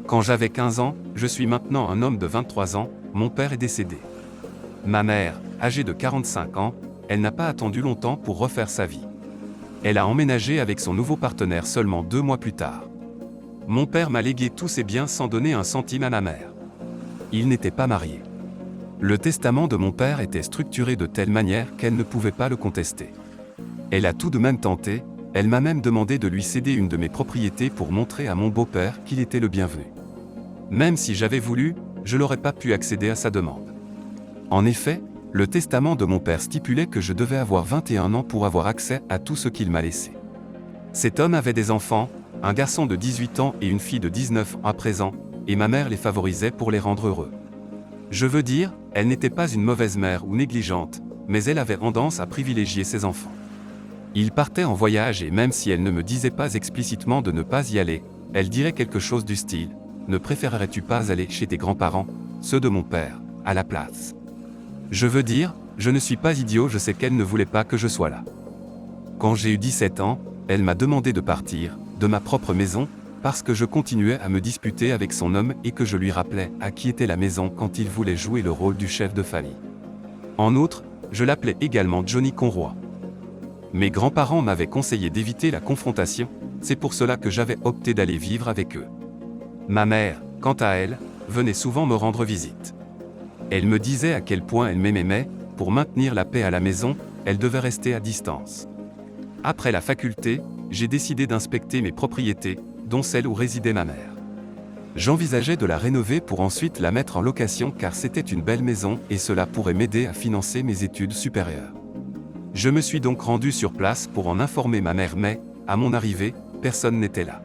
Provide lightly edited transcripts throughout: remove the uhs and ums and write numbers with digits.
Quand j'avais 15 ans, je suis maintenant un homme de 23 ans, mon père est décédé. Ma mère, âgée de 45 ans, elle n'a pas attendu longtemps pour refaire sa vie. Elle a emménagé avec son nouveau partenaire seulement 2 mois plus tard. Mon père m'a légué tous ses biens sans donner un centime à ma mère. Il n'était pas marié. Le testament de mon père était structuré de telle manière qu'elle ne pouvait pas le contester. Elle a tout de même tenté, elle m'a même demandé de lui céder une de mes propriétés pour montrer à mon beau-père qu'il était le bienvenu. Même si j'avais voulu, je n'aurais pas pu accéder à sa demande. En effet, le testament de mon père stipulait que je devais avoir 21 ans pour avoir accès à tout ce qu'il m'a laissé. Cet homme avait des enfants, un garçon de 18 ans et une fille de 19 ans à présent, et ma mère les favorisait pour les rendre heureux. Je veux dire, elle n'était pas une mauvaise mère ou négligente, mais elle avait tendance à privilégier ses enfants. Ils partaient en voyage et même si elle ne me disait pas explicitement de ne pas y aller, elle dirait quelque chose du style « Ne préférerais-tu pas aller chez tes grands-parents, ceux de mon père, à la place ?» Je veux dire, je ne suis pas idiot, je sais qu'elle ne voulait pas que je sois là. Quand j'ai eu 17 ans, elle m'a demandé de partir, de ma propre maison, parce que je continuais à me disputer avec son homme et que je lui rappelais à qui était la maison quand il voulait jouer le rôle du chef de famille. En outre, je l'appelais également Johnny Conroy. Mes grands-parents m'avaient conseillé d'éviter la confrontation, c'est pour cela que j'avais opté d'aller vivre avec eux. Ma mère, quant à elle, venait souvent me rendre visite. Elle me disait à quel point elle m'aimait mais, pour maintenir la paix à la maison, elle devait rester à distance. Après la faculté, j'ai décidé d'inspecter mes propriétés, dont celle où résidait ma mère. J'envisageais de la rénover pour ensuite la mettre en location car c'était une belle maison et cela pourrait m'aider à financer mes études supérieures. Je me suis donc rendu sur place pour en informer ma mère mais, à mon arrivée, personne n'était là.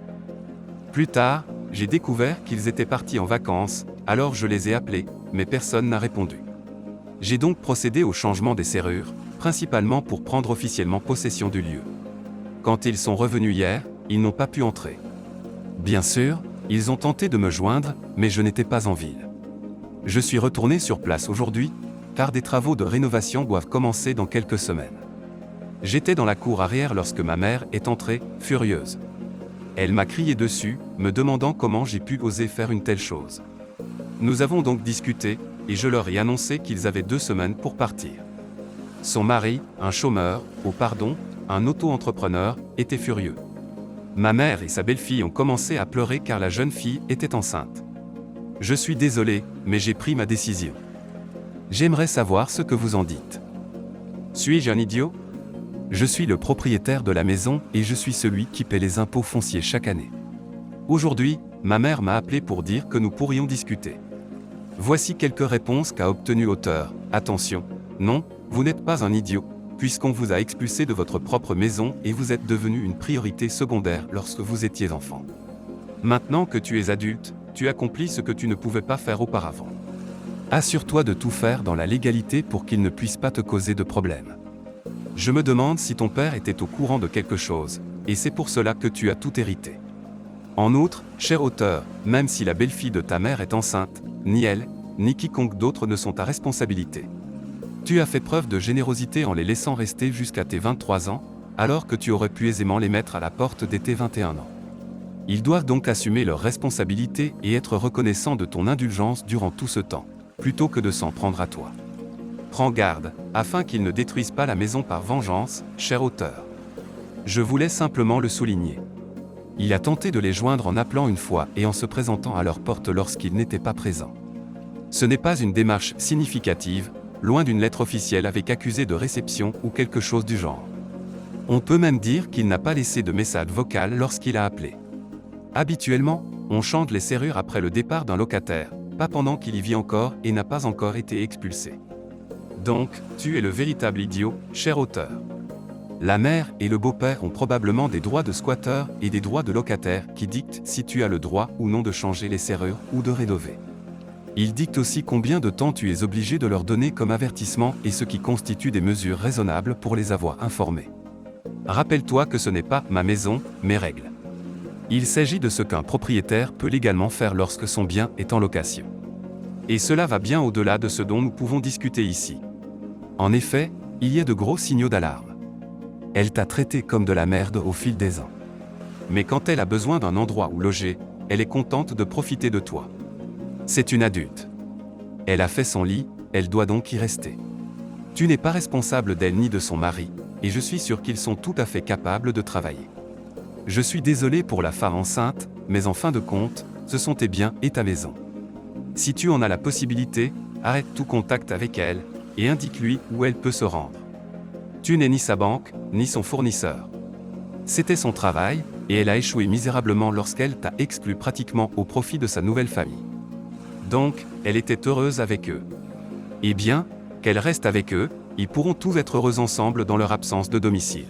Plus tard, j'ai découvert qu'ils étaient partis en vacances, alors je les ai appelés, mais personne n'a répondu. J'ai donc procédé au changement des serrures, principalement pour prendre officiellement possession du lieu. Quand ils sont revenus hier, ils n'ont pas pu entrer. Bien sûr, ils ont tenté de me joindre, mais je n'étais pas en ville. Je suis retourné sur place aujourd'hui, car des travaux de rénovation doivent commencer dans quelques semaines. J'étais dans la cour arrière lorsque ma mère est entrée, furieuse. Elle m'a crié dessus, me demandant comment j'ai pu oser faire une telle chose. Nous avons donc discuté, et je leur ai annoncé qu'ils avaient 2 semaines pour partir. Son mari, un chômeur, un auto-entrepreneur, était furieux. Ma mère et sa belle-fille ont commencé à pleurer car la jeune fille était enceinte. Je suis désolé, mais j'ai pris ma décision. J'aimerais savoir ce que vous en dites. Suis-je un idiot ? Je suis le propriétaire de la maison et je suis celui qui paie les impôts fonciers chaque année. Aujourd'hui, ma mère m'a appelé pour dire que nous pourrions discuter. Voici quelques réponses qu'a obtenues Auteur. Attention, non, vous n'êtes pas un idiot, puisqu'on vous a expulsé de votre propre maison et vous êtes devenu une priorité secondaire lorsque vous étiez enfant. Maintenant que tu es adulte, tu accomplis ce que tu ne pouvais pas faire auparavant. Assure-toi de tout faire dans la légalité pour qu'il ne puisse pas te causer de problème. Je me demande si ton père était au courant de quelque chose, et c'est pour cela que tu as tout hérité. En outre, cher Auteur, même si la belle-fille de ta mère est enceinte, ni elle, ni quiconque d'autre ne sont ta responsabilité. Tu as fait preuve de générosité en les laissant rester jusqu'à tes 23 ans, alors que tu aurais pu aisément les mettre à la porte dès tes 21 ans. Ils doivent donc assumer leurs responsabilités et être reconnaissants de ton indulgence durant tout ce temps, plutôt que de s'en prendre à toi. Prends garde, afin qu'ils ne détruisent pas la maison par vengeance, cher Auteur. Je voulais simplement le souligner. Il a tenté de les joindre en appelant une fois et en se présentant à leur porte lorsqu'ils n'étaient pas présents. Ce n'est pas une démarche significative, loin d'une lettre officielle avec accusé de réception ou quelque chose du genre. On peut même dire qu'il n'a pas laissé de message vocal lorsqu'il a appelé. Habituellement, on change les serrures après le départ d'un locataire, pas pendant qu'il y vit encore et n'a pas encore été expulsé. Donc, tu es le véritable idiot, cher Auteur. La mère et le beau-père ont probablement des droits de squatteur et des droits de locataire qui dictent si tu as le droit ou non de changer les serrures ou de rénover. Ils dictent aussi combien de temps tu es obligé de leur donner comme avertissement et ce qui constitue des mesures raisonnables pour les avoir informés. Rappelle-toi que ce n'est pas ma maison, mes règles. Il s'agit de ce qu'un propriétaire peut légalement faire lorsque son bien est en location. Et cela va bien au-delà de ce dont nous pouvons discuter ici. En effet, il y a de gros signaux d'alarme. Elle t'a traité comme de la merde au fil des ans. Mais quand elle a besoin d'un endroit où loger, elle est contente de profiter de toi. C'est une adulte. Elle a fait son lit, elle doit donc y rester. Tu n'es pas responsable d'elle ni de son mari, et je suis sûr qu'ils sont tout à fait capables de travailler. Je suis désolé pour la femme enceinte, mais en fin de compte, ce sont tes biens et ta maison. Si tu en as la possibilité, arrête tout contact avec elle, et indique-lui où elle peut se rendre. Tu n'es ni sa banque, ni son fournisseur. C'était son travail, et elle a échoué misérablement lorsqu'elle t'a exclu pratiquement au profit de sa nouvelle famille. Donc, elle était heureuse avec eux. Eh bien, qu'elle reste avec eux, ils pourront tous être heureux ensemble dans leur absence de domicile.